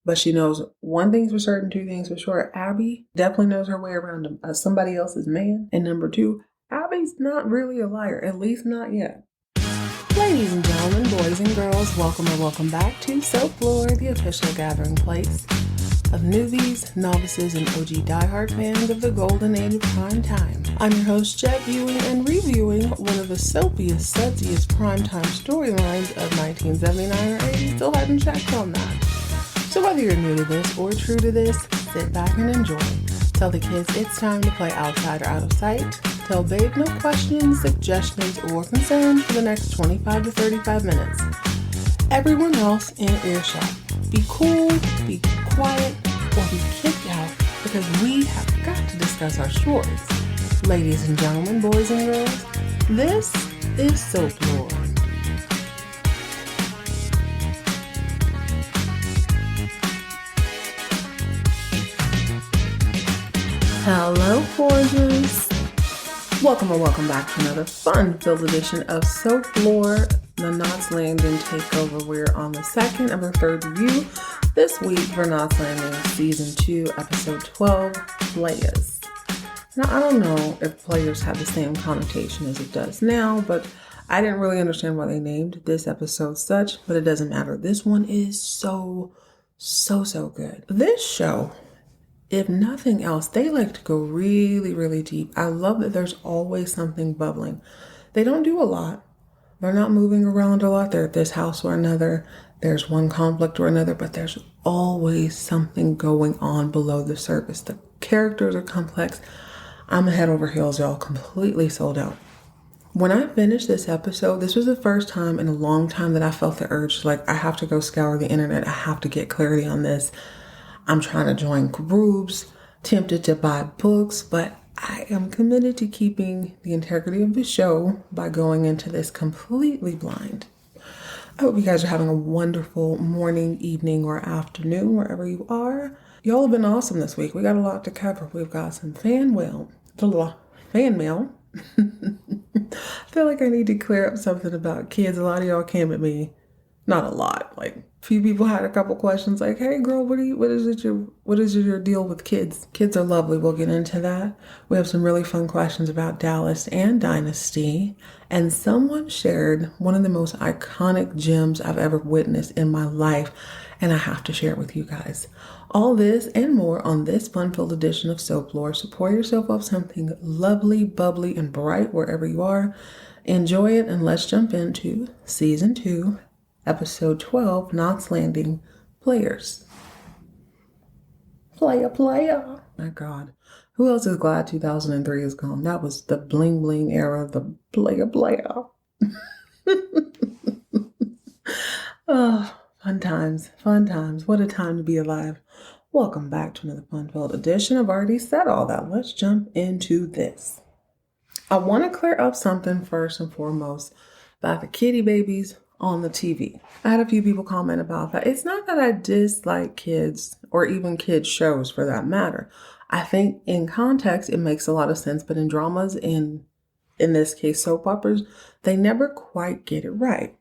But she knows one thing's for certain, two things for sure. Abby definitely knows her way around somebody else's man. And number two, Abby's not really a liar, at least not yet. Ladies and gentlemen, boys and girls, welcome back to Folklore, the official gathering place of newbies, novices, and OG diehard fans of the golden age of prime time. I'm your host, Jet, viewing and reviewing one of the soapiest, sudziest primetime storylines of 1979 or 80. Still haven't checked on that. So whether you're new to this or true to this, sit back and enjoy. Tell the kids it's time to play outside or out of sight. Tell babe no questions, suggestions, or concerns for the next 25 to 35 minutes. Everyone else in earshot, be cool, be quiet, or be kicked out because we have got to discuss our stories. Ladies and gentlemen, boys and girls, this is Folklore. Hello, gorgeous. Welcome back to another fun-filled edition of Folklore, the Knots Landing takeover. We're on the second of our third review this week for Knots Landing Season 2, Episode 12, Players. Now, I don't know if Players have the same connotation as it does now, but I didn't really understand why they named this episode such, but it doesn't matter. This one is so good. This show, if nothing else, they like to go really, really deep. I love that there's always something bubbling. They don't do a lot. They're not moving around a lot. They're at this house or another. There's one conflict or another, but there's always something going on below the surface. The characters are complex. I'm head over heels, y'all, completely sold out. When I finished this episode, this was the first time in a long time that I felt the urge, like, I have to go scour the internet. I have to get clarity on this. I'm trying to join groups, tempted to buy books, but I am committed to keeping the integrity of the show by going into this completely blind. I hope you guys are having a wonderful morning, evening, or afternoon, wherever you are. Y'all have been awesome this week. We got a lot to cover. We've got some fan mail. I feel like I need to clear up something about kids. A lot of y'all came at me. Not a lot, like a few people had a couple questions like, hey girl, what is your deal with kids? Kids are lovely. We'll get into that. We have some really fun questions about Dallas and Dynasty. And someone shared one of the most iconic gems I've ever witnessed in my life. And I have to share it with you guys. All this and more on this fun-filled edition of Folklore. So pour yourself up something lovely, bubbly, and bright wherever you are. Enjoy it, and let's jump into Season 2, Episode 12, Knots Landing, Players. Player. My God. Who else is glad 2003 is gone? That was the bling-bling era, the player. Oh, fun times. What a time to be alive. Welcome back to another fun-filled edition. I've already said all that. Let's jump into this. I want to clear up something first and foremost about the kitty babies on the TV. I had a few people comment about that. It's not that I dislike kids or even kids shows for that matter. I think in context, it makes a lot of sense, but in dramas, in this case, soap operas, they never quite get it right.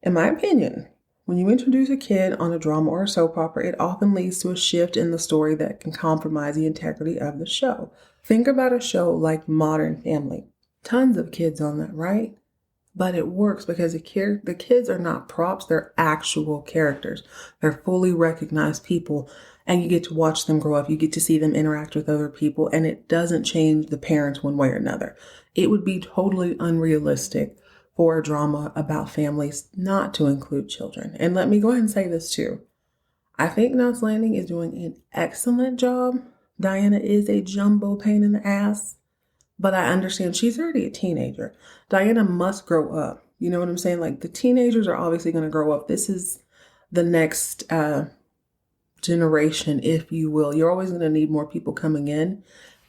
In my opinion, when you introduce a kid on a drama or a soap opera, it often leads to a shift in the story that can compromise the integrity of the show. Think about a show like Modern Family. Tons of kids on that, right? But it works because the kids are not props. They're actual characters. They're fully recognized people, and you get to watch them grow up. You get to see them interact with other people, and it doesn't change the parents one way or another. It would be totally unrealistic for a drama about families not to include children. And let me go ahead and say this too. I think Knots Landing is doing an excellent job. Diana is a jumbo pain in the ass. But I understand she's already a teenager. Diana must grow up. You know what I'm saying? Like, the teenagers are obviously going to grow up. This is the next generation, if you will. You're always going to need more people coming in.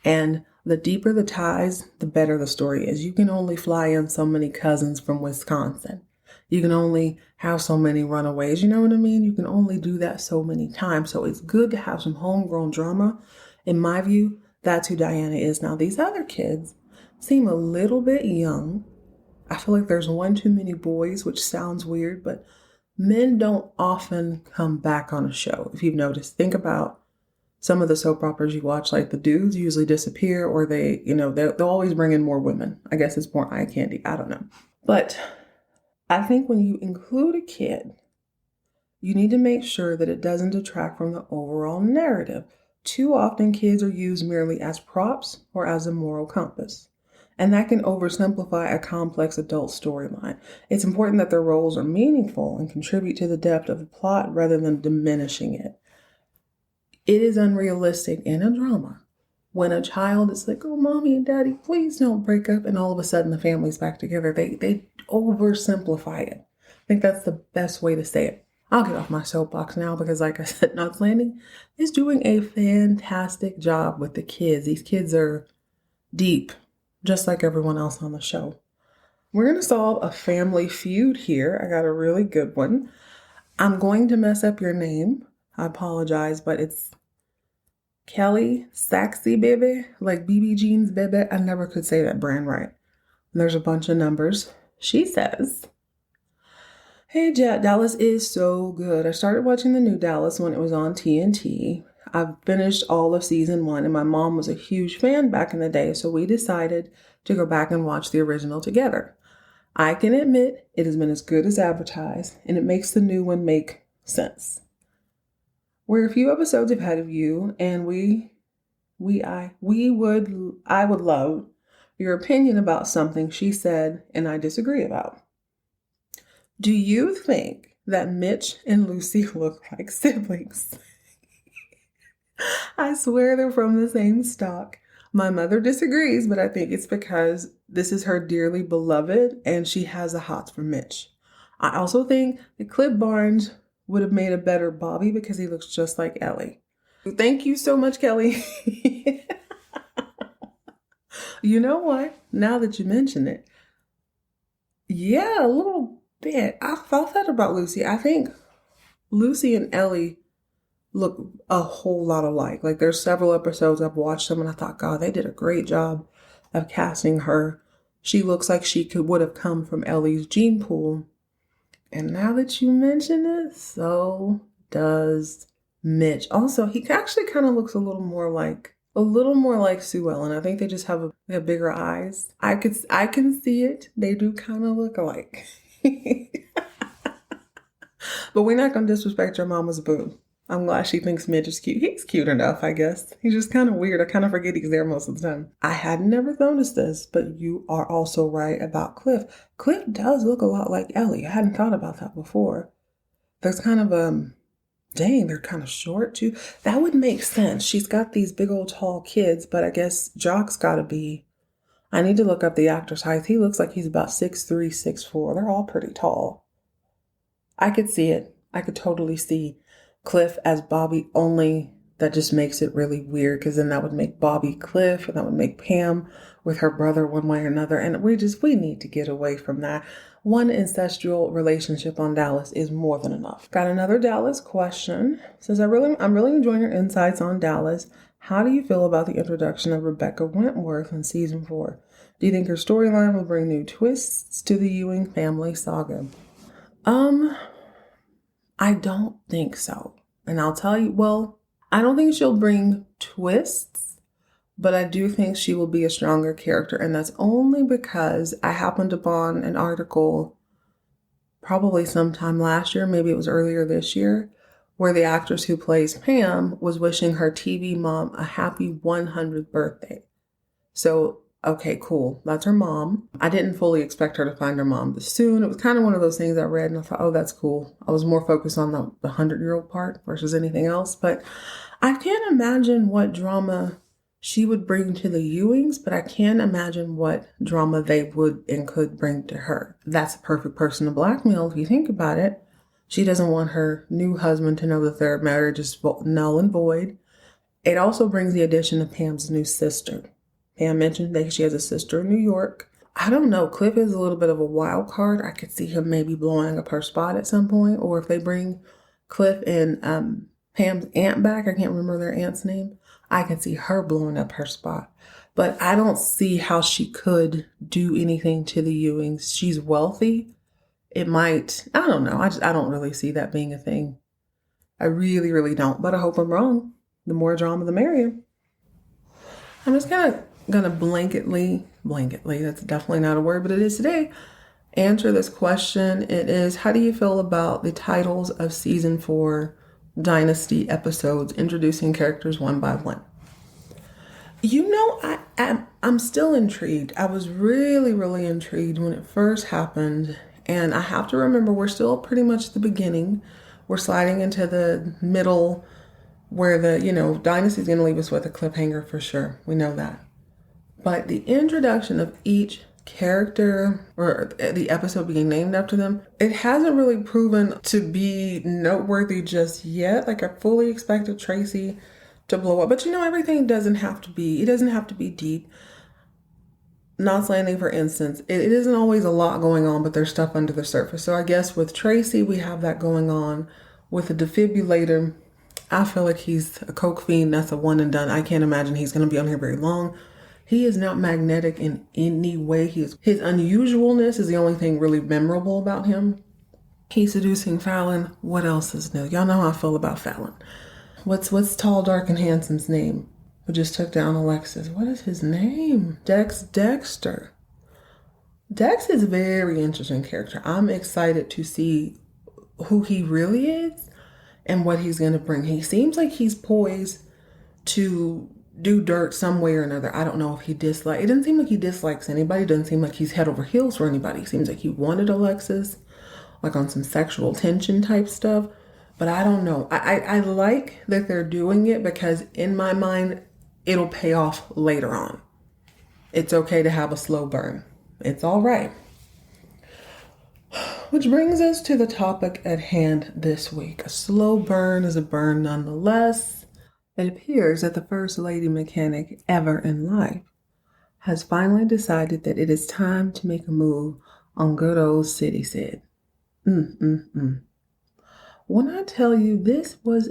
And the deeper the ties, the better the story is. You can only fly in so many cousins from Wisconsin. You can only have so many runaways. You know what I mean? You can only do that so many times. So it's good to have some homegrown drama. In my view, that's who Diana is. Now, these other kids seem a little bit young. I feel like there's one too many boys, which sounds weird, but Men don't often come back on a show. If you've noticed, think about some of the soap operas you watch, like the dudes usually disappear, or they'll always bring in more women. I guess it's more eye candy. I don't know. But I think when you include a kid, you need to make sure that it doesn't detract from the overall narrative. Too often, kids are used merely as props or as a moral compass. And that can oversimplify a complex adult storyline. It's important that their roles are meaningful and contribute to the depth of the plot rather than diminishing it. It is unrealistic in a drama when a child is like, oh, mommy and daddy, please don't break up. And all of a sudden the family's back together. They oversimplify it. I think that's the best way to say it. I'll get off my soapbox now because, like I said, Knots Landing is doing a fantastic job with the kids. These kids are deep, just like everyone else on the show. We're going to solve a family feud here. I got a really good one. I'm going to mess up your name. I apologize, but it's Kelly Saxy Baby, like BB Jeans Baby. I never could say that brand right. And there's a bunch of numbers. She says, hey, Jet, Dallas is so good. I started watching the new Dallas when it was on TNT. I've finished all of season 1, and my mom was a huge fan back in the day, so we decided to go back and watch the original together. I can admit it has been as good as advertised, and it makes the new one make sense. We're a few episodes ahead of you, and I would love your opinion about something she said and I disagree about. Do you think that Mitch and Lucy look like siblings? I swear they're from the same stock. My mother disagrees, but I think it's because this is her dearly beloved and she has a hots for Mitch. I also think that Cliff Barnes would have made a better Bobby because he looks just like Ellie. Thank you so much, Kelly. You know what? Now that you mention it, yeah, a little bit. I thought that about Lucy. I think Lucy and Ellie look a whole lot alike. Like, there's several episodes I've watched them and I thought, God, they did a great job of casting her. She looks like she would have come from Ellie's gene pool. And now that you mention it, so does Mitch. Also, he actually kind of looks a little more like Sue Ellen. I think they just they have bigger eyes. I can see it. They do kind of look alike. But we're not going to disrespect your mama's boo. I'm glad she thinks Mitch is cute. He's cute enough, I guess. He's just kind of weird. I kind of forget he's there most of the time. I had never noticed this, but you are also right about Cliff. Cliff does look a lot like Ellie. I hadn't thought about that before. There's kind of dang, they're kind of short too. That would make sense. She's got these big old tall kids, but I guess Jock's got to be, I need to look up the actor's height. He looks like he's about 6'3", 6'4". They're all pretty tall. I could see it. I could totally see Cliff as Bobby, only that just makes it really weird because then that would make Bobby Cliff and that would make Pam with her brother one way or another. And we need to get away from that. One incestual relationship on Dallas is more than enough. Got another Dallas question. Says, I'm really enjoying your insights on Dallas. How do you feel about the introduction of Rebecca Wentworth in season 4? Do you think her storyline will bring new twists to the Ewing family saga? I don't think so. And I'll tell you, well, I don't think she'll bring twists, but I do think she will be a stronger character. And that's only because I happened upon an article probably sometime last year, maybe it was earlier this year, where the actress who plays Pam was wishing her TV mom a happy 100th birthday. So, okay, cool. That's her mom. I didn't fully expect her to find her mom this soon. It was kind of one of those things I read and I thought, oh, that's cool. I was more focused on the 100-year-old part versus anything else. But I can't imagine what drama she would bring to the Ewings, but I can imagine what drama they would and could bring to her. That's a perfect person to blackmail if you think about it. She doesn't want her new husband to know that their marriage is null and void. It also brings the addition of Pam's new sister. Pam mentioned that she has a sister in New York. I don't know. Cliff is a little bit of a wild card. I could see him maybe blowing up her spot at some point. Or if they bring Cliff and Pam's aunt back, I can't remember their aunt's name, I can see her blowing up her spot. But I don't see how she could do anything to the Ewings. She's wealthy. it might, I don't know. I don't really see that being a thing. I really, really don't. But I hope I'm wrong. The more drama, the merrier. I'm just gonna blanketly, that's definitely not a word, but it is today, answer this question. It is, how do you feel about the titles of season 4 Dynasty episodes introducing characters one by one? I'm still intrigued. I was really, really intrigued when it first happened. And I have to remember, we're still pretty much at the beginning. We're sliding into the middle where Dynasty's going to leave us with a cliffhanger for sure. We know that. But the introduction of each character or the episode being named after them, it hasn't really proven to be noteworthy just yet. Like, I fully expected Tracy to blow up. But everything doesn't have to be deep. Knots Landing, for instance, it isn't always a lot going on, but there's stuff under the surface. So I guess with Tracy, we have that going on. With the defibrillator, I feel like he's a coke fiend. That's a one and done. I can't imagine he's going to be on here very long. He is not magnetic in any way. His unusualness is the only thing really memorable about him. He's seducing Fallon. What else is new? Y'all know how I feel about Fallon. What's tall, dark, and handsome's name? Who just took down Alexis? What is his name? Dexter. Dex is a very interesting character. I'm excited to see who he really is and what he's going to bring. He seems like he's poised to do dirt some way or another. I don't know if it doesn't seem like he dislikes anybody. It doesn't seem like he's head over heels for anybody. It seems like he wanted Alexis, like on some sexual tension type stuff. But I don't know. I like that they're doing it because in my mind, it'll pay off later on. It's okay to have a slow burn. It's all right. Which brings us to the topic at hand this week. A slow burn is a burn nonetheless. It appears that the first lady mechanic ever in life has finally decided that it is time to make a move on good old City Sid. When I tell you this was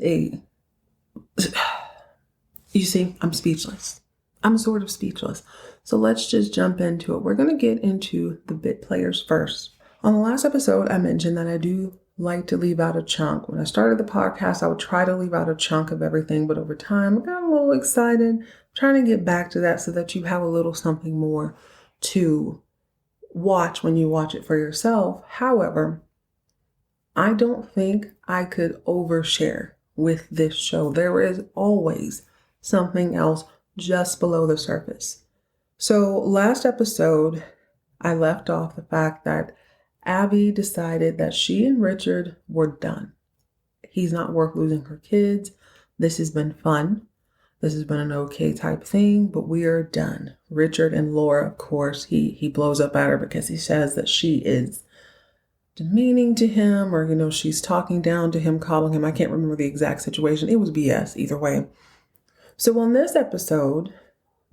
you see, I'm speechless. I'm sort of speechless. So let's just jump into it. We're going to get into the bit players first. On the last episode, I mentioned that I do like to leave out a chunk. When I started the podcast, I would try to leave out a chunk of everything. But over time, I got a little excited, trying to get back to that so that you have a little something more to watch when you watch it for yourself. However, I don't think I could overshare with this show. There is always something else just below the surface. So last episode, I left off the fact that Abby decided that she and Richard were done. He's not worth losing her kids. This has been fun. This has been an okay type thing, but we are done. Richard and Laura, of course, he blows up at her because he says that she is demeaning to him, or, she's talking down to him, calling him, I can't remember the exact situation. It was BS either way. So on this episode,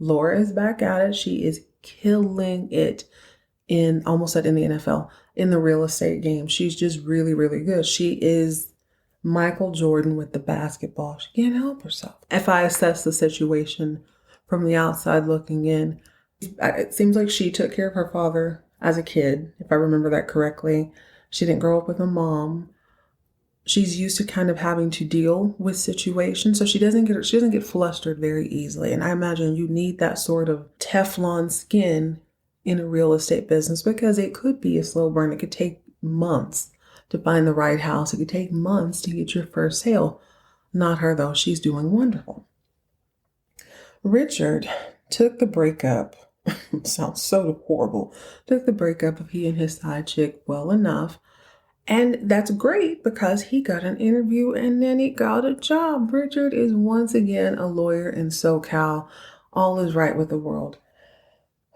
Laura is back at it. She is killing it in the NFL, in the real estate game. She's just really, really good. She is Michael Jordan with the basketball. She can't help herself. If I assess the situation from the outside looking in, it seems like she took care of her father as a kid, if I remember that correctly. She didn't grow up with a mom. She's used to kind of having to deal with situations, so she doesn't get flustered very easily. And I imagine you need that sort of Teflon skin in a real estate business because it could be a slow burn. It could take months to find the right house. It could take months to get your first sale. Not her though. She's doing wonderful. Richard took the breakup. Sounds so horrible. Took the breakup of he and his side chick well enough. And that's great because he got an interview and then he got a job. Richard is once again a lawyer in SoCal. All is right with the world.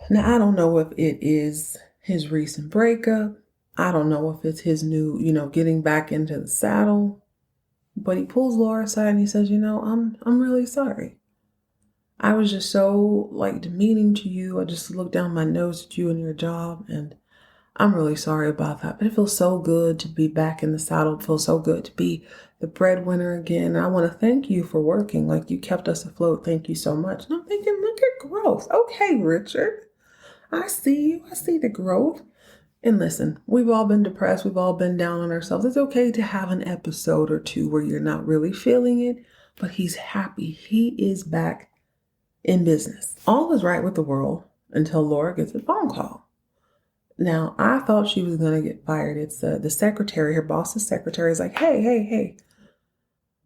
Now, I don't know if it is his recent breakup. I don't know if it's his new, getting back into the saddle. But he pulls Laura aside and he says, I'm really sorry. I was just so demeaning to you. I just looked down my nose at you and your job, and I'm really sorry about that. But it feels so good to be back in the saddle. It feels so good to be the breadwinner again. And I want to thank you for working. You kept us afloat. Thank you so much. And I'm thinking, look at growth. Okay, Richard. I see you. I see the growth. And listen, we've all been depressed. We've all been down on ourselves. It's okay to have an episode or two where you're not really feeling it, but he's happy. He is back in business. All is right with the world until Laura gets a phone call. Now, I thought she was going to get fired. It's the secretary, her boss's secretary is like, hey,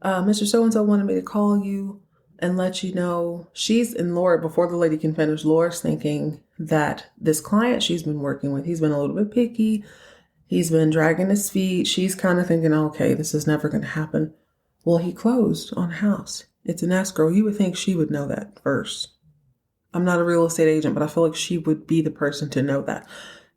Mr. So-and-so wanted me to call you and let you know. She's in Laura, before the lady can finish, Laura's thinking that this client she's been working with, he's been a little bit picky. He's been dragging his feet. She's kind of thinking, okay, this is never going to happen. Well, he closed on a house. It's an escrow. You would think she would know that first. I'm not a real estate agent, but I feel like she would be the person to know that.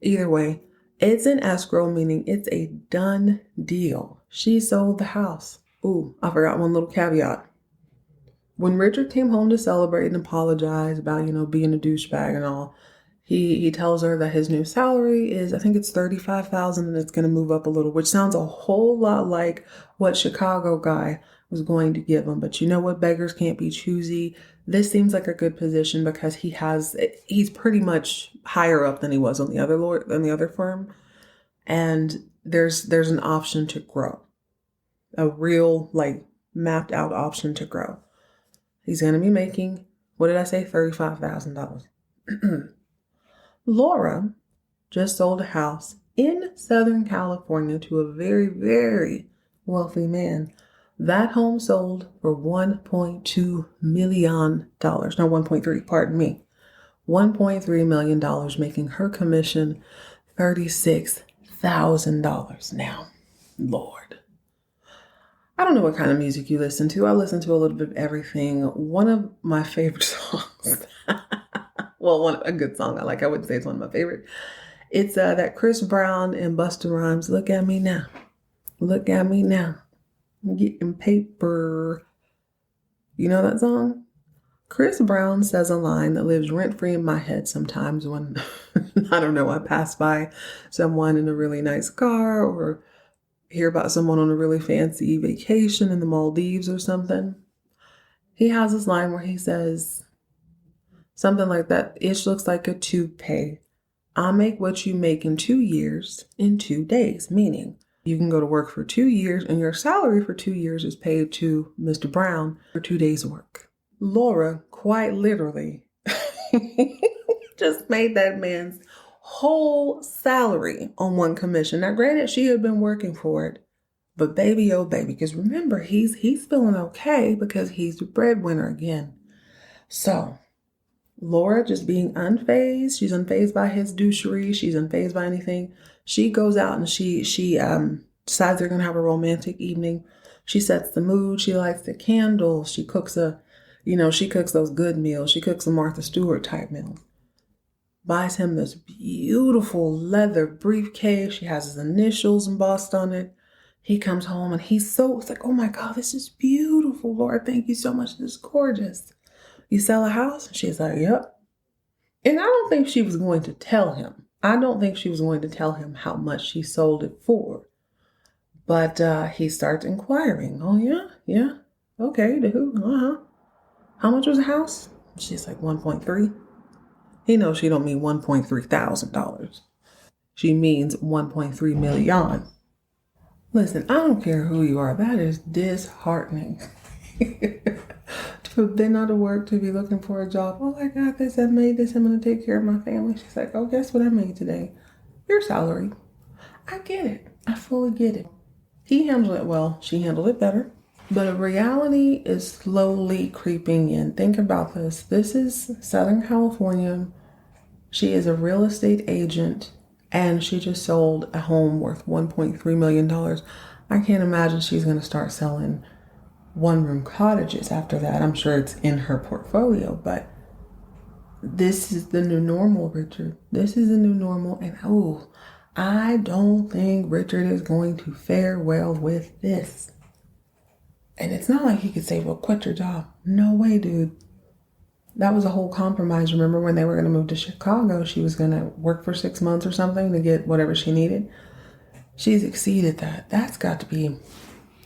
Either way, it's an escrow, meaning it's a done deal. She sold the house. Ooh, I forgot one little caveat. When Richard came home to celebrate and apologize about, being a douchebag and all, he tells her that his new salary is, I think it's $35,000 and it's going to move up a little, which sounds a whole lot like what Chicago guy was going to give him. But you know what? Beggars can't be choosy. This seems like a good position because he's pretty much higher up than he was on the other firm. And there's an option to grow. A real, mapped out option to grow. He's going to be making, what did I say? $35,000. Laura just sold a house in Southern California to a very, very wealthy man. That home sold for $1.2 million. No, 1.3, pardon me. $1.3 million, making her commission $36,000. Now, Lord. I don't know what kind of music you listen to. I listen to a little bit of everything. One of my favorite songs, a good song I like. I wouldn't say it's one of my favorite. It's that Chris Brown and Busta Rhymes, Look at Me Now. Look at me now. I'm getting paper. You know that song? Chris Brown says a line that lives rent-free in my head sometimes when, I don't know, I pass by someone in a really nice car or hear about someone on a really fancy vacation in the Maldives or something. He has this line where he says something like that. Ish looks like a toupee. I make what you make in 2 years in 2 days, meaning you can go to work for 2 years and your salary for 2 years is paid to Mr. Brown for 2 days' work. Laura quite literally just made that man's whole salary on one commission. Now, granted, she had been working for it, but baby, oh baby, because remember, he's feeling okay because he's the breadwinner again. So, Laura just being unfazed. She's unfazed by his douchery. She's unfazed by anything. She goes out and she decides they're gonna have a romantic evening. She sets the mood. She lights the candles. She cooks she cooks those good meals. She cooks a Martha Stewart type meal. Buys him this beautiful leather briefcase. She has his initials embossed on it. He comes home and it's like, oh my God, this is beautiful, Lord. Thank you so much. This is gorgeous. You sell a house? She's like, yep. And I don't think she was going to tell him. I don't think she was going to tell him how much she sold it for. But he starts inquiring. Oh, yeah? Yeah. Okay, to who? Uh-huh. How much was the house? She's like, 1.3. He knows she don't mean $1.3 thousand. She means 1.3 million. Listen, I don't care who you are. That is disheartening. To have been out of work, to be looking for a job. Oh, I got this. I made this. I'm going to take care of my family. She's like, oh, guess what I made today? Your salary. I get it. I fully get it. He handled it well. She handled it better. But a reality is slowly creeping in. Think about this. This is Southern California. She is a real estate agent and she just sold a home worth $1.3 million. I can't imagine she's going to start selling one-room cottages after that. I'm sure it's in her portfolio, but this is the new normal, Richard. This is the new normal. And I don't think Richard is going to fare well with this. And it's not like he could say, well, quit your job. No way, dude. That was a whole compromise. Remember when they were going to move to Chicago, she was going to work for 6 months or something to get whatever she needed. She's exceeded that. That's got to be,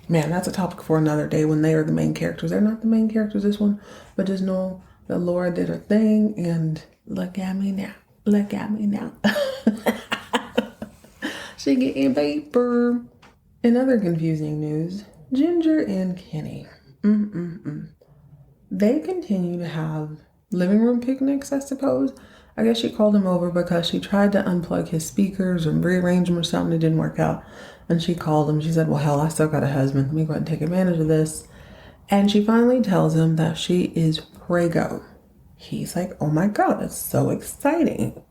man, that's a topic for another day when they are the main characters. They're not the main characters, this one, but just know that Laura did her thing and look at me now. Look at me now. She getting paper. In other confusing news, Ginger and Kenny. They continue to have living room picnics, I suppose. I guess she called him over because she tried to unplug his speakers and rearrange them or something. It didn't work out. And she called him. She said, well, hell, I still got a husband. Let me go ahead and take advantage of this. And she finally tells him that she is prego. He's like, oh my God, that's so exciting.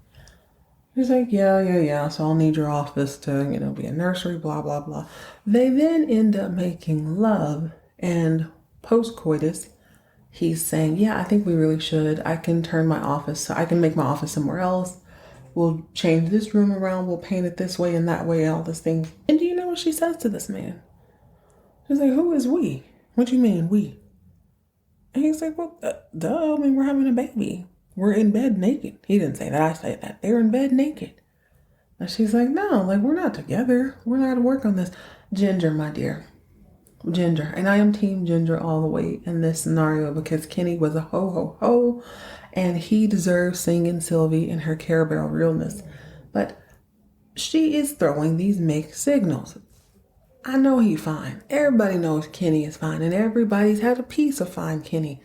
He's like, yeah. So I'll need your office to, be a nursery, blah, blah, blah. They then end up making love, and post-coitus, he's saying, yeah, I think we really should. I can turn my office, so I can make my office somewhere else. We'll change this room around. We'll paint it this way and that way, all this thing. And do you know what she says to this man? She's like, who is we? What do you mean, we? And he's like, well, duh, I mean, we're having a baby. We're in bed naked. He didn't say that. I said that. They're in bed naked. And she's like, no, we're not together. We're not to work on this. Ginger, my dear. Ginger. And I am team Ginger all the way in this scenario because Kenny was a ho. And he deserves singing Sylvie in her Care Bear realness. But she is throwing these mixed signals. I know he's fine. Everybody knows Kenny is fine. And everybody's had a piece of fine Kenny.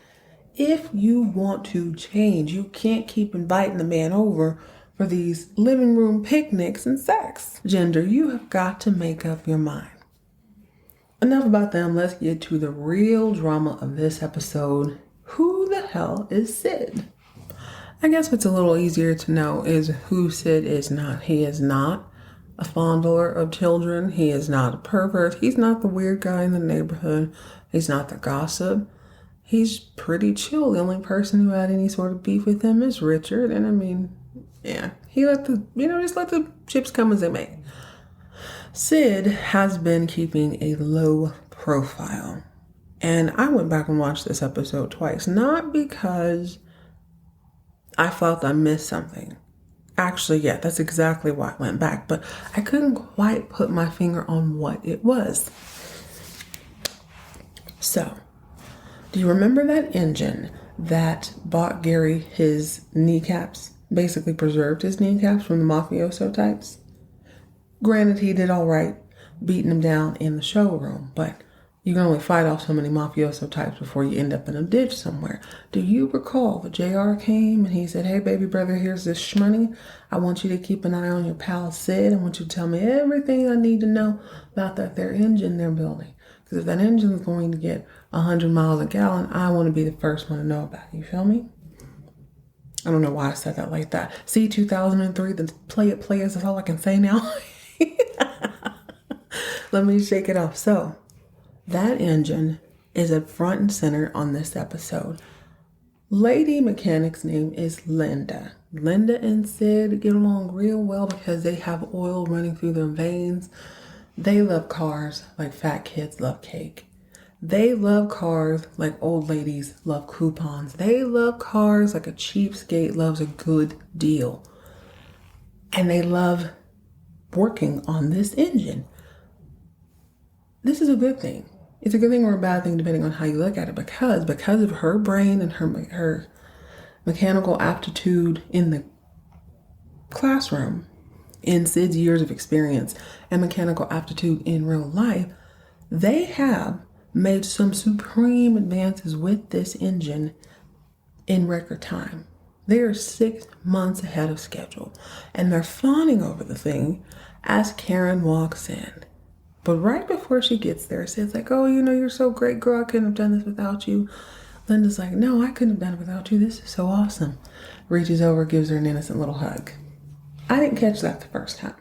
If you want to change, you can't keep inviting the man over for these living room picnics and sex. Ginger, you have got to make up your mind. Enough about them. Let's get to the real drama of this episode. Who the hell is Sid? I guess what's a little easier to know is who Sid is not. He is not a fondler of children. He is not a pervert. He's not the weird guy in the neighborhood. He's not the gossip. He's pretty chill. The only person who had any sort of beef with him is Richard. And I mean, yeah, he let just let the chips come as they may. Sid has been keeping a low profile. And I went back and watched this episode twice. Not because I felt I missed something. Actually, yeah, that's exactly why I went back. But I couldn't quite put my finger on what it was. So, do you remember that engine that bought Gary his kneecaps? Basically preserved his kneecaps from the mafioso types? Granted, he did all right beating him down in the showroom, but you can only fight off so many mafioso types before you end up in a ditch somewhere. Do you recall that JR came and he said, hey, baby brother, here's this shmoney. I want you to keep an eye on your pal Sid. I want you to tell me everything I need to know about their engine they're building. Because if that engine is going to get 100 miles a gallon, I want to be the first one to know about it. You feel me? I don't know why I said that like that. See, 2003, the play it players, that's all I can say now. Let me shake it off. So, that engine is at front and center on this episode. Lady Mechanic's name is Linda. Linda and Sid get along real well because they have oil running through their veins. They love cars like fat kids love cake. They love cars like old ladies love coupons. They love cars like a cheapskate loves a good deal. And they love working on this engine. This is a good thing. It's a good thing or a bad thing depending on how you look at it because of her brain and her mechanical aptitude in the classroom, in Sid's years of experience and mechanical aptitude in real life, they have made some supreme advances with this engine in record time. They are 6 months ahead of schedule and they're fawning over the thing as Karen walks in. But right before she gets there, Sid's like, oh, you're so great, girl. I couldn't have done this without you. Linda's like, no, I couldn't have done it without you. This is so awesome. Reaches over, gives her an innocent little hug. I didn't catch that the first time.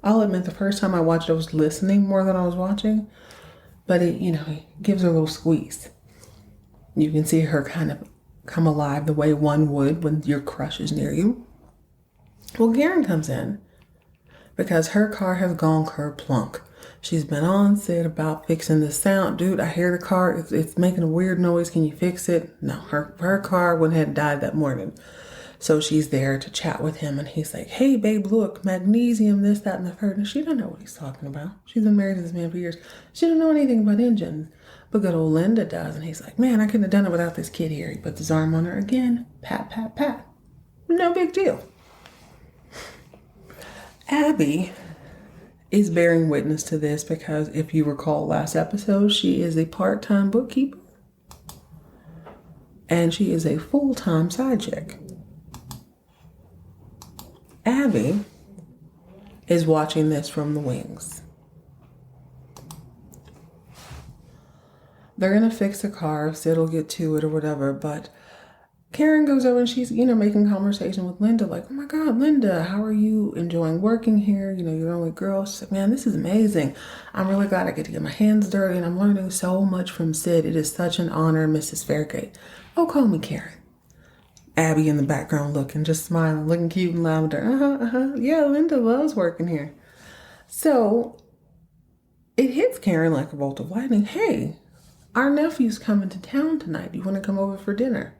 I'll admit the first time I watched it, I was listening more than I was watching. But it gives her a little squeeze. You can see her kind of come alive the way one would when your crush is near you. Well, Karen comes in because her car has gone kerplunk. She's been on Sid about fixing the sound. Dude, I hear the car. It's making a weird noise. Can you fix it? No, her car went ahead and died that morning. So she's there to chat with him. And he's like, hey, babe, look, magnesium, this, that, and the third. And she don't know what he's talking about. She's been married to this man for years. She don't know anything about engines. But good old Linda does. And he's like, man, I couldn't have done it without this kid here. He puts his arm on her again. Pat, pat, pat. No big deal. Abby is bearing witness to this because if you recall last episode, she is a part-time bookkeeper and she is a full-time side chick. Abby is watching this from the wings. They're gonna fix the car, Sid will get to it or whatever, but Karen goes over and she's, making conversation with Linda, like, oh my God, Linda, how are you enjoying working here? You're the only girl. She's like, man, this is amazing. I'm really glad I get to get my hands dirty and I'm learning so much from Sid. It is such an honor, Mrs. Fairgate. Oh, call me Karen. Abby in the background looking, just smiling, looking cute and lavender. Yeah, Linda loves working here. So it hits Karen like a bolt of lightning. Hey, our nephew's coming to town tonight. Do you want to come over for dinner?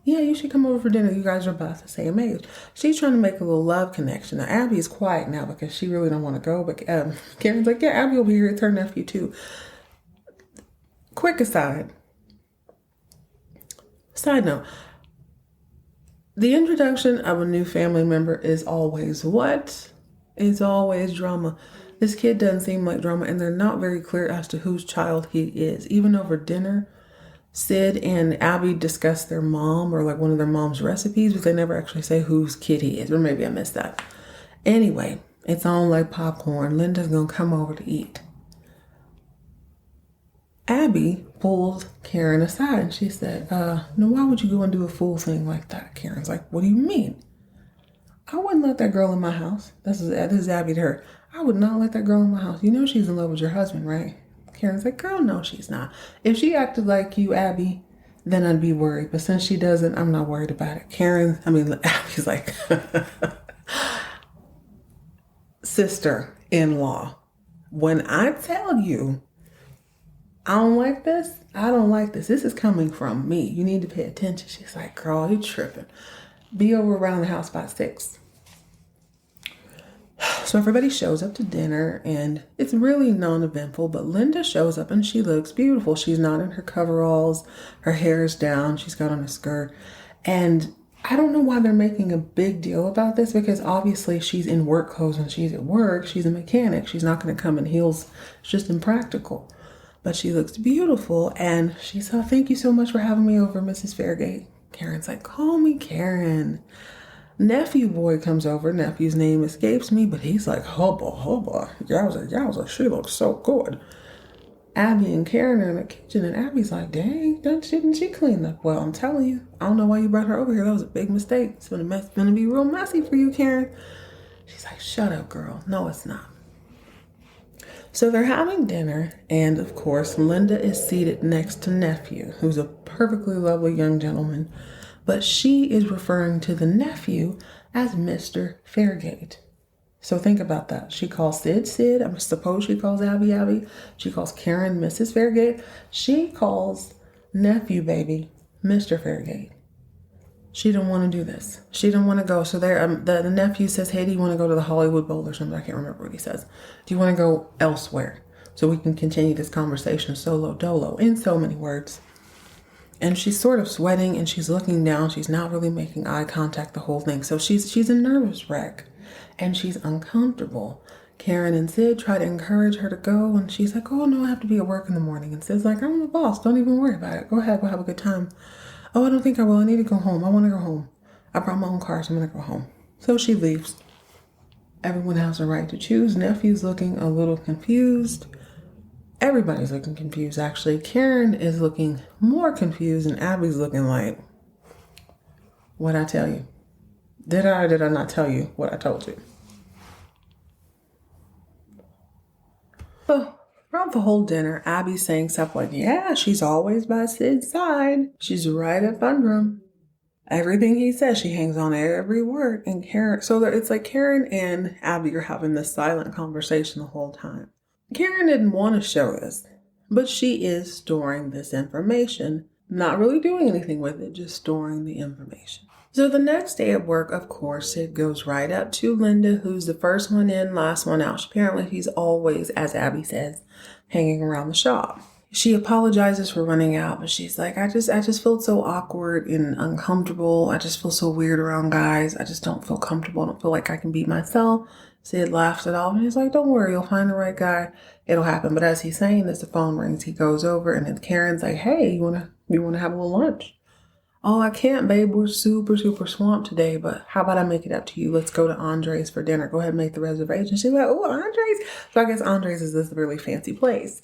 Yeah, you should come over for dinner. You guys are about the same age. She's trying to make a little love connection. Now, Abby is quiet now because she really don't want to go. But Karen's like, yeah, Abby will be here. It's her nephew, too. Quick aside. Side note. The introduction of a new family member is always what? It's always drama. This kid doesn't seem like drama, and they're not very clear as to whose child he is. Even over dinner, Sid and Abby discuss their mom or like one of their mom's recipes, but they never actually say whose kid he is. Or maybe I missed that. Anyway, it's on like popcorn. Linda's gonna come over to eat. Abby pulls Karen aside and she said, no, why would you go and do a fool thing like that? Karen's like, what do you mean? I wouldn't let that girl in my house. This is Abby to her. I would not let that girl in my house. You know she's in love with your husband, right? Karen's like, girl, no, she's not. If she acted like you, Abby, then I'd be worried. But since she doesn't, I'm not worried about it. Abby's like, sister-in-law, when I tell you I don't like this, I don't like this. This is coming from me. You need to pay attention. She's like, girl, you tripping. Be over around the house by 6. So everybody shows up to dinner and it's really non-eventful, but Linda shows up and she looks beautiful. She's not in her coveralls. Her hair is down. She's got on a skirt. And I don't know why they're making a big deal about this because obviously she's in work clothes when she's at work. She's a mechanic. She's not going to come in heels. It's just impractical. But she looks beautiful and she said, thank you so much for having me over, Mrs. Fairgate. Karen's like, call me Karen. Nephew boy comes over. Nephew's name escapes me, but he's like, hubba, yowza, she looks so good. Abby and Karen are in the kitchen, and Abby's like, dang, didn't she clean up well? I'm telling you, I don't know why you brought her over here. That was a big mistake. It's gonna be real messy for you, Karen. She's like, shut up, girl. No, it's not. So they're having dinner, and of course, Linda is seated next to nephew, who's a perfectly lovely young gentleman. But she is referring to the nephew as Mr. Fairgate. So think about that. She calls Sid. I suppose she calls Abby. She calls Karen Mrs. Fairgate. She calls nephew baby Mr. Fairgate. She didn't want to do this. She didn't want to go. So there, the nephew says, hey, do you want to go to the Hollywood Bowl or something? I can't remember what he says. Do you want to go elsewhere so we can continue this conversation solo dolo in so many words? And she's sort of sweating and she's looking down. She's not really making eye contact the whole thing. So she's a nervous wreck and she's uncomfortable. Karen and Sid try to encourage her to go. And she's like, oh, no, I have to be at work in the morning. And Sid's like, I'm the boss. Don't even worry about it. Go ahead. We'll have a good time. Oh, I don't think I will. I need to go home. I want to go home. I brought my own car, so I'm going to go home. So she leaves. Everyone has a right to choose. Nephew's looking a little confused. Everybody's looking confused, actually. Karen is looking more confused, and Abby's looking like, what'd I tell you? Did I or did I not tell you what I told you? So, throughout the whole dinner, Abby's saying stuff like, yeah, she's always by Sid's side. She's right up under him. Everything he says, she hangs on every word. And Karen, so it's like Karen and Abby are having this silent conversation the whole time. Karen didn't want to show this, but she is storing this information, not really doing anything with it, just storing the information. So the next day at work, of course, it goes right up to Linda, who's the first one in, last one out. Apparently, she's always, as Abby says, hanging around the shop. She apologizes for running out, but she's like, I just feel so awkward and uncomfortable. I just feel so weird around guys. I just don't feel comfortable. I don't feel like I can be myself. Sid laughed it off and he's like, don't worry, you'll find the right guy. It'll happen. But as he's saying this, the phone rings. He goes over and then Karen's like, hey, you wanna have a little lunch? Oh, I can't, babe. We're super, super swamped today, but how about I make it up to you? Let's go to Andre's for dinner. Go ahead and make the reservation. She's like, oh, Andre's. So I guess Andre's is this really fancy place.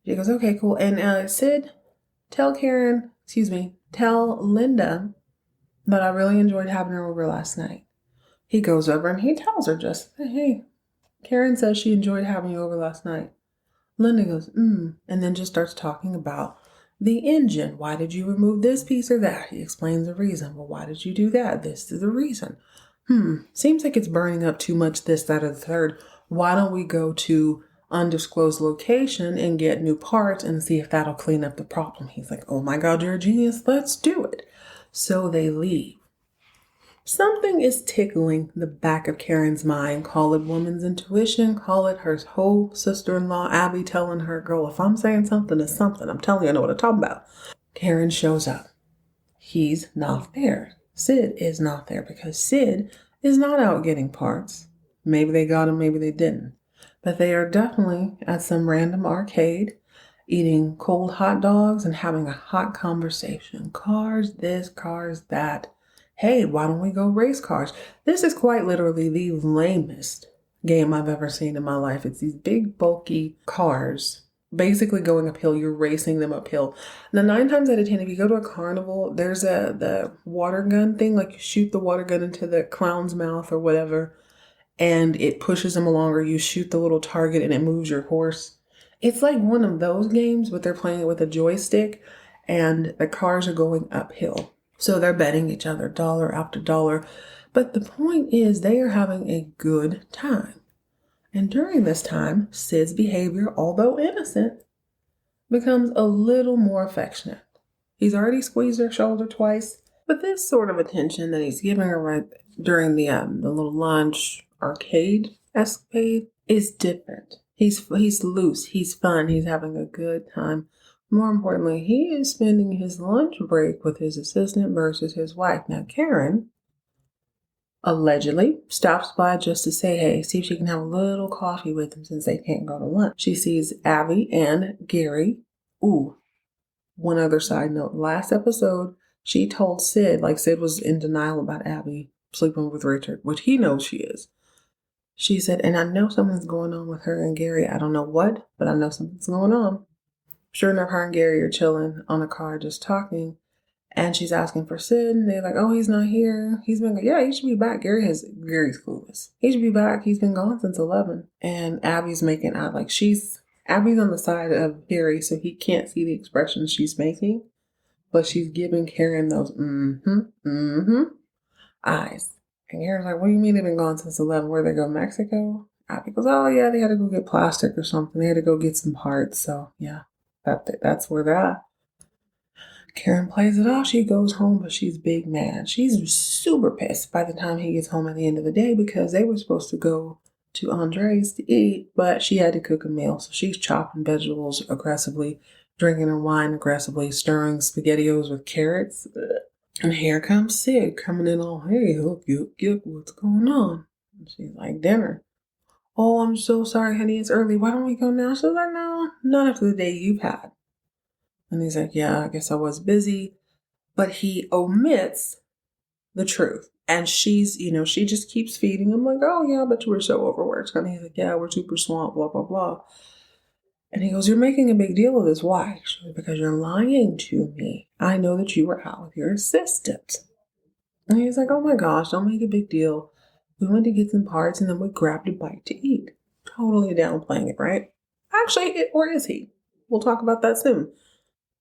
She goes, okay, cool. And Sid, tell Linda that I really enjoyed having her over last night. He goes over and he tells her just, hey, Karen says she enjoyed having you over last night. Linda goes, and then just starts talking about the engine. Why did you remove this piece or that? He explains the reason. Well, why did you do that? This is the reason. Seems like it's burning up too much this, that, or the third. Why don't we go to undisclosed location and get new parts and see if that'll clean up the problem? He's like, oh my God, you're a genius. Let's do it. So they leave. Something is tickling the back of Karen's mind. Call it woman's intuition. Call it her whole sister-in-law, Abby, telling her, girl, if I'm saying something, it's something. I'm telling you, I know what I'm talking about. Karen shows up. He's not there. Sid is not there because Sid is not out getting parts. Maybe they got him, maybe they didn't. But they are definitely at some random arcade, eating cold hot dogs and having a hot conversation. Cars this, cars that. Hey, why don't we go race cars? This is quite literally the lamest game I've ever seen in my life. It's these big, bulky cars basically going uphill. You're racing them uphill. Now, 9 times out of 10, if you go to a carnival, there's the water gun thing. Like you shoot the water gun into the clown's mouth or whatever, and it pushes them along, or you shoot the little target and it moves your horse. It's like one of those games, but they're playing it with a joystick, and the cars are going uphill. So they're betting each other dollar after dollar. But the point is they are having a good time. And during this time, Sid's behavior, although innocent, becomes a little more affectionate. He's already squeezed her shoulder twice, but this sort of attention that he's giving her right during the little lunch arcade escapade is different. He's loose, he's fun, he's having a good time. More importantly, he is spending his lunch break with his assistant versus his wife. Now, Karen allegedly stops by just to say, hey, see if she can have a little coffee with him since they can't go to lunch. She sees Abby and Gary. Ooh, one other side note. Last episode, she told Sid, like Sid was in denial about Abby sleeping with Richard, which he knows she is. She said, and I know something's going on with her and Gary. I don't know what, but I know something's going on. Sure enough, her and Gary are chilling on a car just talking. And she's asking for Sid. And they're like, oh, he's not here. He's been, yeah, he should be back. Gary's clueless. He should be back. He's been gone since 11. And Abby's making out like Abby's on the side of Gary, so he can't see the expressions she's making. But she's giving Karen those eyes. And Karen's like, what do you mean they've been gone since 11? Where'd they go, Mexico? Abby goes, oh, yeah, they had to go get plastic or something. They had to go get some parts. So, yeah. That's where they're at. Karen plays it off. She goes home, but she's big mad. She's super pissed by the time he gets home at the end of the day because they were supposed to go to Andre's to eat, but she had to cook a meal. So she's chopping vegetables aggressively, drinking her wine aggressively, stirring SpaghettiOs with carrots. And here comes Sid coming in all, hey, what's going on? And she's like, dinner. Oh, I'm so sorry, honey. It's early. Why don't we go now? She's like, no, not after the day you've had. And he's like, yeah, I guess I was busy. But he omits the truth. And she's, she just keeps feeding him like, oh, yeah, but you were so overworked. And he's like, yeah, we're super swamped, blah, blah, blah. And he goes, you're making a big deal of this. Why? Actually, because you're lying to me. I know that you were out with your assistant. And he's like, oh my gosh, don't make a big deal. We went to get some parts and then we grabbed a bite to eat. Totally downplaying it, right? Actually, or is he? We'll talk about that soon.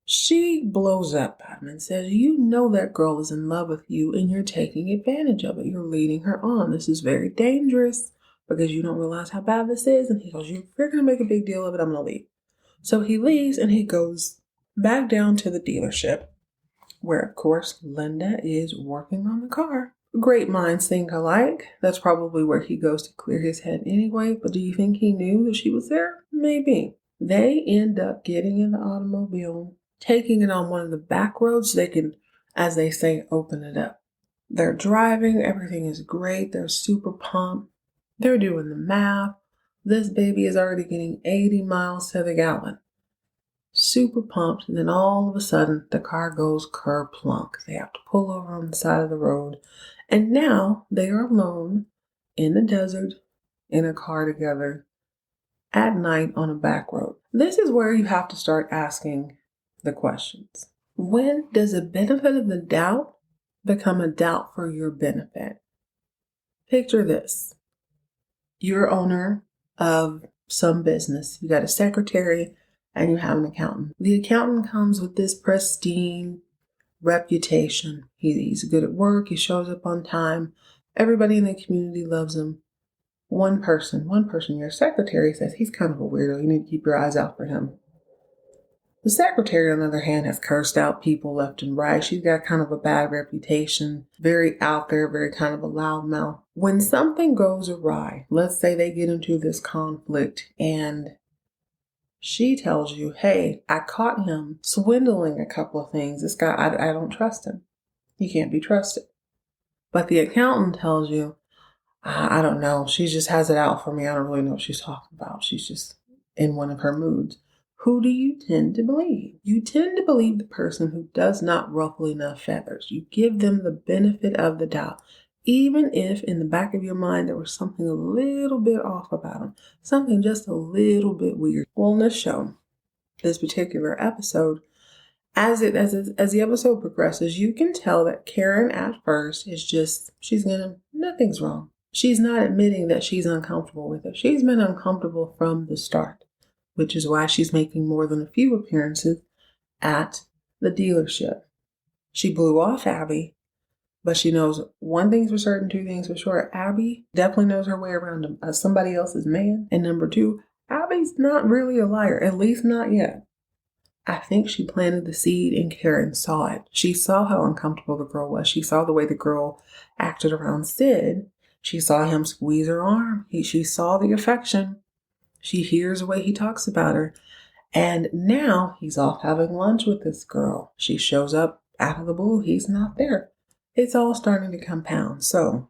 She blows up at him and says, you know that girl is in love with you and you're taking advantage of it. You're leading her on. This is very dangerous because you don't realize how bad this is. And he goes, you're going to make a big deal of it. I'm going to leave. So he leaves and he goes back down to the dealership where, of course, Linda is working on the car. Great minds think alike. That's probably where he goes to clear his head anyway. But do you think he knew that she was there? Maybe. They end up getting in the automobile, taking it on one of the back roads so they can, as they say, open it up. They're driving. Everything is great. They're super pumped. They're doing the math. This baby is already getting 80 miles to the gallon. Super pumped. And then all of a sudden, the car goes kerplunk. They have to pull over on the side of the road. And now they are alone in the desert in a car together at night on a back road. This is where you have to start asking the questions. When does a benefit of the doubt become a doubt for your benefit? Picture this. You're owner of some business. You got a secretary and you have an accountant. The accountant comes with this pristine reputation. He's good at work. He shows up on time. Everybody in the community loves him. One person, your secretary says he's kind of a weirdo. You need to keep your eyes out for him. The secretary, on the other hand, has cursed out people left and right. She's got kind of a bad reputation, very out there, very kind of a loudmouth. When something goes awry, let's say they get into this conflict and she tells you, hey, I caught him swindling a couple of things. This guy, I don't trust him. He can't be trusted. But the accountant tells you, I don't know. She just has it out for me. I don't really know what she's talking about. She's just in one of her moods. Who do you tend to believe? You tend to believe the person who does not ruffle enough feathers. You give them the benefit of the doubt, even if in the back of your mind there was something a little bit off about them, something just a little bit weird. Well, in this show, this particular episode, as the episode progresses, you can tell that Karen at first is just, nothing's wrong. She's not admitting that she's uncomfortable with it. She's been uncomfortable from the start, which is why she's making more than a few appearances at the dealership. She blew off Abby, but she knows one thing's for certain, two things for sure. Abby definitely knows her way around somebody else's man. And number two, Abby's not really a liar, at least not yet. I think she planted the seed and Karen saw it. She saw how uncomfortable the girl was. She saw the way the girl acted around Sid. She saw him squeeze her arm. She saw the affection. She hears the way he talks about her. And now he's off having lunch with this girl. She shows up out of the blue. He's not there. It's all starting to compound. So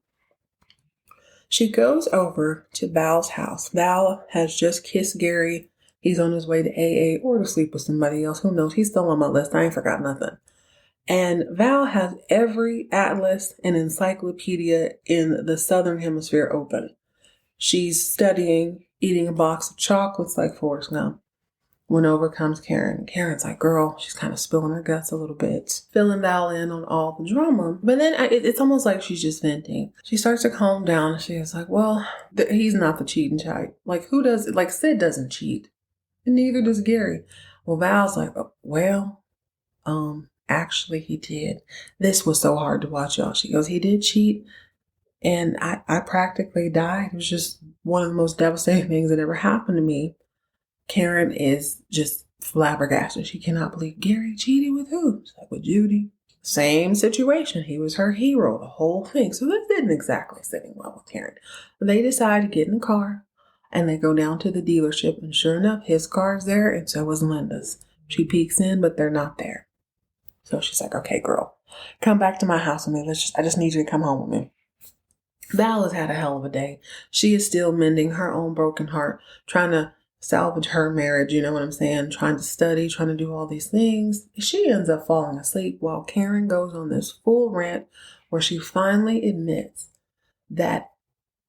she goes over to Val's house. Val has just kissed Gary. He's on his way to AA or to sleep with somebody else. Who knows? He's still on my list. I ain't forgot nothing. And Val has every atlas and encyclopedia in the Southern Hemisphere open. She's studying, eating a box of chocolates like Forrest Gump. When over comes Karen. Karen's like, girl, she's kind of spilling her guts a little bit, filling Val in on all the drama. But then it's almost like she's just venting. She starts to calm down. She's like, well, he's not the cheating type. Like, who does it? Like, Sid doesn't cheat. And neither does Gary. Well, Val's like, actually he did. This was so hard to watch, y'all. She goes, he did cheat. And I practically died. It was just one of the most devastating things that ever happened to me. Karen is just flabbergasted. She cannot believe Gary cheated with who? She's like, with Judy. Same situation. He was her hero, the whole thing. So this didn't exactly sit well with Karen. They decide to get in the car and they go down to the dealership. And sure enough, his car's there and so is Linda's. She peeks in, but they're not there. So she's like, okay, girl, come back to my house with me. I just need you to come home with me. Val has had a hell of a day. She is still mending her own broken heart, trying to salvage her marriage, you know what I'm saying? Trying to study, trying to do all these things. She ends up falling asleep while Karen goes on this full rant where she finally admits that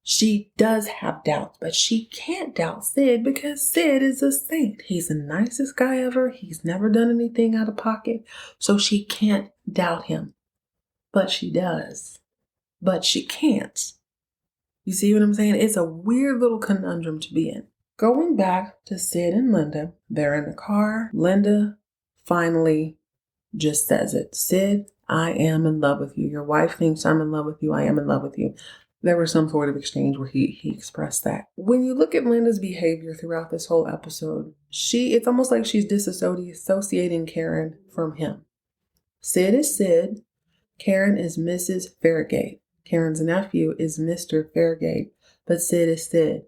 she does have doubts, but she can't doubt Sid because Sid is a saint. He's the nicest guy ever. He's never done anything out of pocket. So she can't doubt him. But she does. But she can't. You see what I'm saying? It's a weird little conundrum to be in. Going back to Sid and Linda, they're in the car. Linda finally just says it. Sid, I am in love with you. Your wife thinks I'm in love with you. I am in love with you. There was some sort of exchange where he expressed that. When you look at Linda's behavior throughout this whole episode, it's almost like she's disassociating Karen from him. Sid is Sid. Karen is Mrs. Fairgate. Karen's nephew is Mr. Fairgate, but Sid is Sid.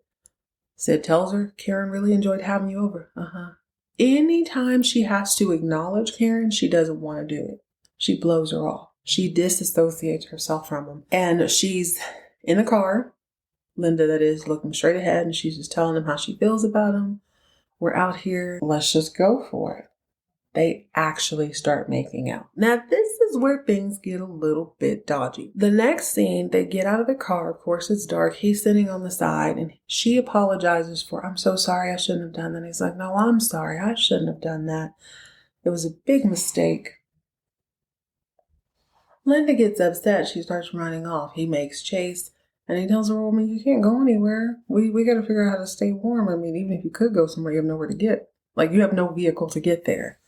Sid tells her, Karen really enjoyed having you over. Anytime she has to acknowledge Karen, she doesn't want to do it. She blows her off. She disassociates herself from him. And she's in the car Linda, that is, looking straight ahead, and she's just telling him how she feels about him. We're out here. Let's just go for it. They actually start making out. Now, this is where things get a little bit dodgy. The next scene, they get out of the car. Of course, it's dark. He's sitting on the side, and she apologizes for, I'm so sorry, I shouldn't have done that. He's like, no, I'm sorry, I shouldn't have done that. It was a big mistake. Linda gets upset. She starts running off. He makes chase, and he tells her, well, I mean, you can't go anywhere. We got to figure out how to stay warm. I mean, even if you could go somewhere, you have nowhere to get. Like, you have no vehicle to get there.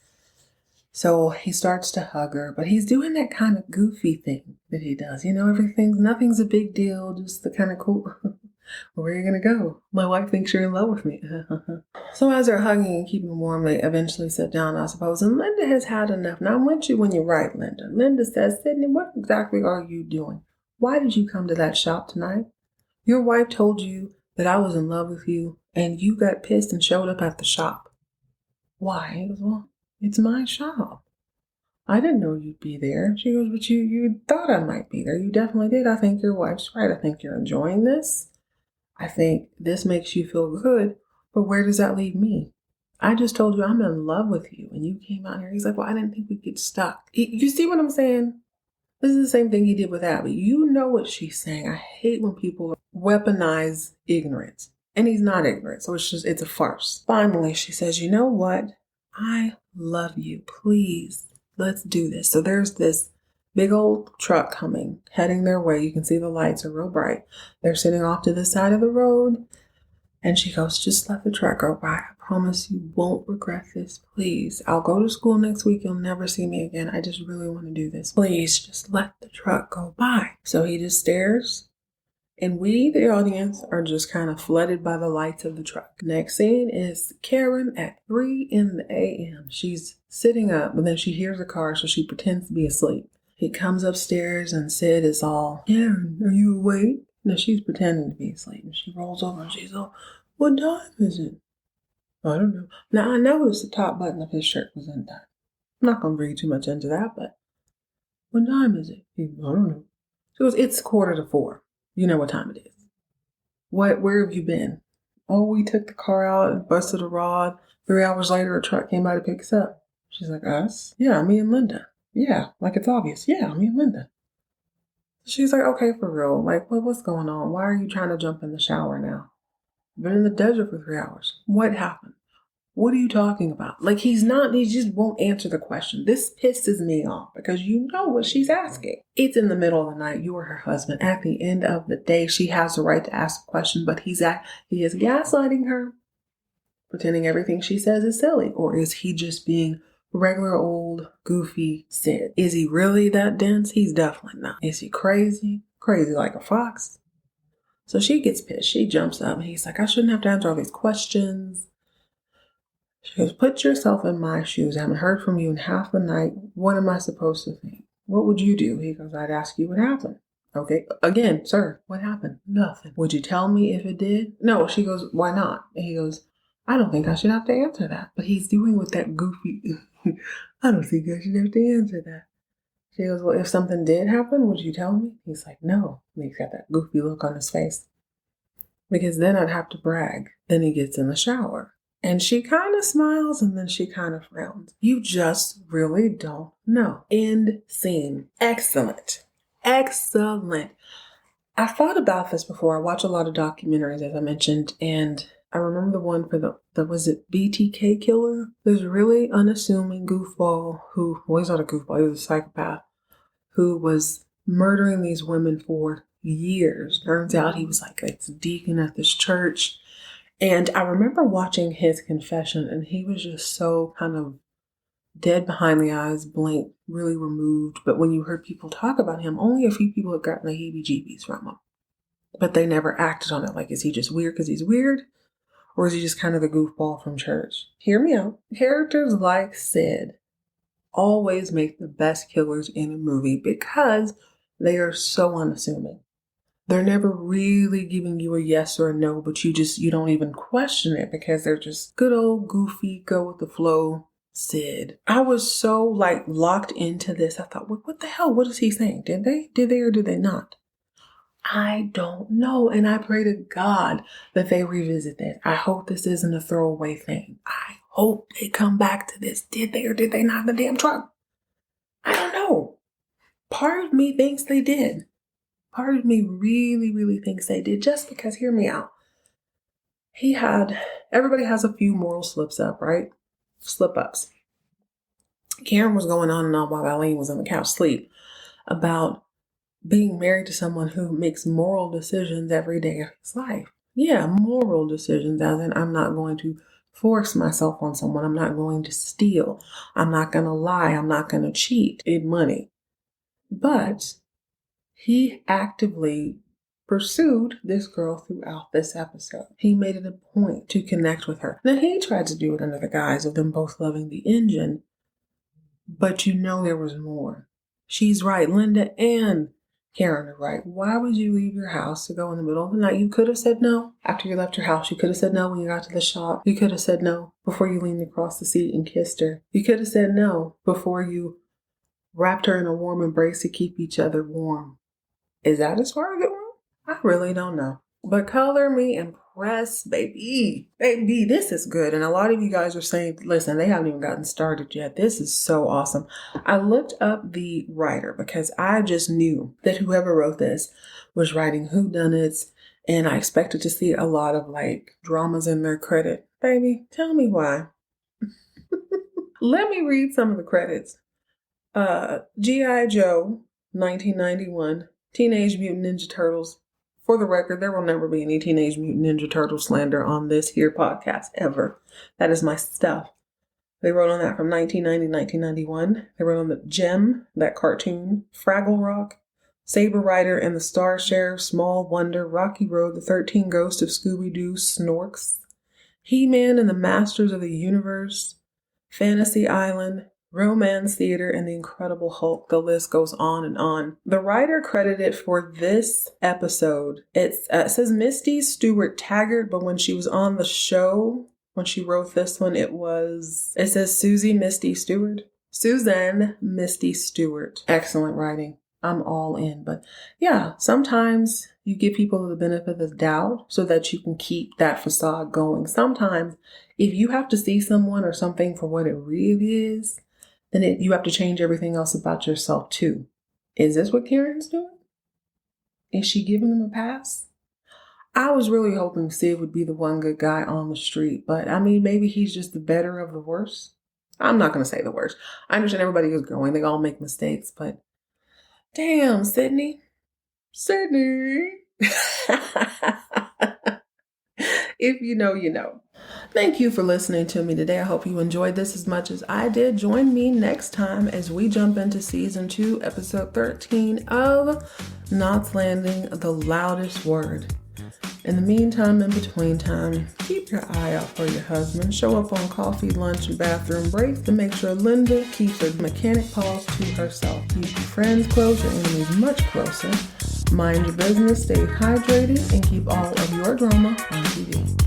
So he starts to hug her, but he's doing that kind of goofy thing that he does. You know, nothing's a big deal, just the kind of cool, where are you going to go? My wife thinks you're in love with me. So as they're hugging and keeping warm, they eventually sit down, I suppose. And Linda has had enough. Now, I'm with you when you're right, Linda. Linda says, Sydney, what exactly are you doing? Why did you come to that shop tonight? Your wife told you that I was in love with you, and you got pissed and showed up at the shop. Why? He goes, well, it's my shop. I didn't know you'd be there. She goes, but you thought I might be there. You definitely did. I think your wife's right. I think you're enjoying this. I think this makes you feel good. But where does that leave me? I just told you I'm in love with you. And you came out here. He's like, well, I didn't think we'd get stuck. You see what I'm saying? This is the same thing he did with Abby. You know what she's saying. I hate when people weaponize ignorance. And he's not ignorant. So it's a farce. Finally, she says, you know what? I love you. Please, let's do this. So there's this big old truck coming, heading their way. You can see the lights are real bright. They're sitting off to the side of the road. And she goes, just let the truck go by. I promise you won't regret this. Please. I'll go to school next week. You'll never see me again. I just really want to do this. Please, just let the truck go by. So he just stares. And we, the audience, are just kind of flooded by the lights of the truck. Next scene is Karen at 3 a.m. She's sitting up, but then she hears a car, so she pretends to be asleep. He comes upstairs, and Sid is all, Karen, are you awake? No, she's pretending to be asleep. And she rolls over, and she's all, what time is it? I don't know. Now, I noticed the top button of his shirt was undone. I'm not going to read too much into that, but what time is it? I don't know. She goes, it's 3:45. You know what time it is. Where have you been? Oh, we took the car out and busted a rod. 3 hours later, a truck came by to pick us up. She's like, us? Yeah, me and Linda. Yeah, like it's obvious. Yeah, me and Linda. She's like, okay, for real. Like, what's going on? Why are you trying to jump in the shower now? Been in the desert for 3 hours. What happened? What are you talking about? Like, he just won't answer the question. This pisses me off because you know what she's asking. It's in the middle of the night. You are her husband. At the end of the day, she has the right to ask a question, but he is gaslighting her, pretending everything she says is silly. Or is he just being regular old goofy Sid? Is he really that dense? He's definitely not. Is he crazy? Crazy like a fox? So she gets pissed. She jumps up and he's like, I shouldn't have to answer all these questions. She goes, put yourself in my shoes. I haven't heard from you in half the night. What am I supposed to think? What would you do? He goes, I'd ask you what happened. Okay. Again, sir, what happened? Nothing. Would you tell me if it did? No. She goes, why not? And he goes, I don't think I should have to answer that. But he's doing with that goofy, I don't think I should have to answer that. She goes, well, if something did happen, would you tell me? He's like, no. And he's got that goofy look on his face. Because then I'd have to brag. Then he gets in the shower. And she kind of smiles and then she kind of frowns. You just really don't know. End scene. Excellent. Excellent. I thought about this before. I watch a lot of documentaries, as I mentioned, and I remember the one for the was it BTK killer? There's a really unassuming goofball he's not a goofball, he was a psychopath, who was murdering these women for years. Turns out he was like a deacon at this church. And I remember watching his confession, and he was just so kind of dead behind the eyes, blank, really removed. But when you heard people talk about him, only a few people had gotten the heebie-jeebies from him. But they never acted on it. Like, is he just weird because he's weird? Or is he just kind of the goofball from church? Hear me out. Characters like Sid always make the best killers in a movie because they are so unassuming. They're never really giving you a yes or a no, but you don't even question it because they're just good old goofy, go with the flow Sid. I was so locked into this. I thought, what the hell? What is he saying? Did they or did they not? I don't know. And I pray to God that they revisit that. I hope this isn't a throwaway thing. I hope they come back to this. Did they or did they not in the damn truck? I don't know. Part of me thinks they did. Part of me really, really thinks they did, just because, hear me out. Everybody has a few moral slip-ups. Karen was going on and on while Eileen was on the couch asleep about being married to someone who makes moral decisions every day of his life. Yeah, moral decisions, as in I'm not going to force myself on someone. I'm not going to steal. I'm not going to lie. I'm not going to cheat in money. But he actively pursued this girl throughout this episode. He made it a point to connect with her. Now, he tried to do it under the guise of them both loving the engine, but there was more. She's right. Linda and Karen are right. Why would you leave your house to go in the middle of the night? You could have said no after you left your house. You could have said no when you got to the shop. You could have said no before you leaned across the seat and kissed her. You could have said no before you wrapped her in a warm embrace to keep each other warm. Is that as far as it went? I really don't know. But color me impressed, baby. Baby, this is good. And a lot of you guys are saying, listen, they haven't even gotten started yet. This is so awesome. I looked up the writer because I just knew that whoever wrote this was writing whodunits, and I expected to see a lot of dramas in their credit. Baby, tell me why. Let me read some of the credits. G.I. Joe, 1991, Teenage Mutant Ninja Turtles. For the record, there will never be any Teenage Mutant Ninja Turtle slander on this here podcast, ever. That is my stuff. They wrote on that from 1990 to 1991. They wrote on the Gem, that cartoon, Fraggle Rock, Saber Rider and the Star Sheriff, Small Wonder, Rocky Road, The 13 Ghosts of Scooby-Doo, Snorks, He-Man and the Masters of the Universe, Fantasy Island, Romance Theater, and The Incredible Hulk. The list goes on and on. The writer credited for this episode, it says Misty Stewart Taggart, but when she was on the show, when she wrote this one, it says Suzanne Misty Stewart. Excellent writing. I'm all in. But yeah, sometimes you give people the benefit of the doubt so that you can keep that facade going. Sometimes if you have to see someone or something for what it really is, then you have to change everything else about yourself too. Is this what Karen's doing? Is she giving them a pass? I was really hoping Sid would be the one good guy on the street, but maybe he's just the better of the worst. I'm not going to say the worst. I understand everybody is growing. They all make mistakes, but damn, Sydney. If you know, you know. Thank you for listening to me today. I hope you enjoyed this as much as I did. Join me next time as we jump into season 2, episode 13 of Knots Landing, the Loudest Word. In the meantime, in between time, keep your eye out for your husband. Show up on coffee, lunch, and bathroom breaks to make sure Linda keeps her mechanic paws to herself. Keep your friends close, your enemies much closer. Mind your business, stay hydrated, and keep all of your drama on TV.